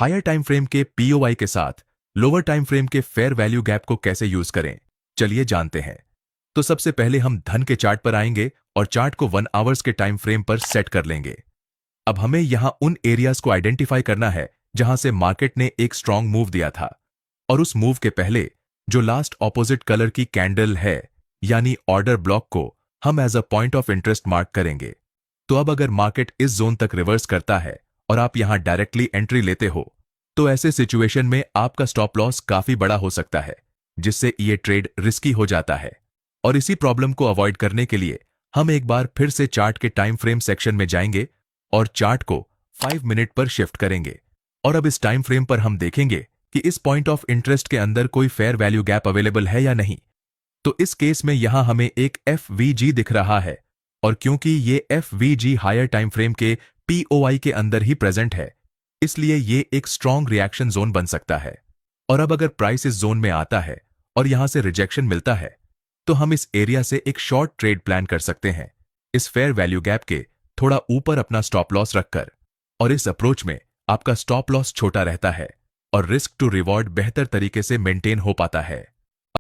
Higher time frame के POI के साथ लोअर टाइम फ्रेम के फेयर वैल्यू गैप को कैसे यूज करें, चलिए जानते हैं। तो सबसे पहले हम धन के चार्ट पर आएंगे और चार्ट को 1 आवर्स के टाइम फ्रेम पर सेट कर लेंगे। अब हमें यहां उन एरियाज को आइडेंटिफाई करना है जहां से मार्केट ने एक स्ट्रांग मूव दिया था, और उस मूव के पहले जो लास्ट ऑपोजिट कलर की कैंडल है यानी ऑर्डर ब्लॉक को हम as a point of interest mark करेंगे। तो अब अगर मार्केट इस जोन तक रिवर्स करता है और आप यहां डायरेक्टली एंट्री लेते हो, तो ऐसे सिचुएशन में आपका स्टॉप लॉस काफी बड़ा हो सकता है, जिससे ये ट्रेड रिस्की हो जाता है। और इसी प्रॉब्लम को अवॉइड करने के लिए हम एक बार फिर से चार्ट के टाइम फ्रेम सेक्शन में जाएंगे और चार्ट को 5 मिनट पर शिफ्ट करेंगे। और अब इस टाइम फ्रेम पर हम देखेंगे कि इस पॉइंट ऑफ इंटरेस्ट के अंदर कोई फेयर वैल्यू गैप अवेलेबल है या नहीं। तो इस केस में यहां हमें एक FVG दिख रहा है, और क्योंकि ये FVG हायर टाइम फ्रेम के POI के अंदर ही प्रेजेंट है, इसलिए ये एक स्ट्रॉन्ग रिएक्शन जोन बन सकता है। और अब अगर प्राइस इस जोन में आता है और यहां से रिजेक्शन मिलता है, तो हम इस एरिया से एक शॉर्ट ट्रेड प्लान कर सकते हैं, इस फेयर वैल्यू गैप के थोड़ा ऊपर अपना स्टॉप लॉस रखकर। और इस अप्रोच में आपका स्टॉप लॉस छोटा रहता है और रिस्क टू रिवॉर्ड बेहतर तरीके से मेंटेन हो पाता है।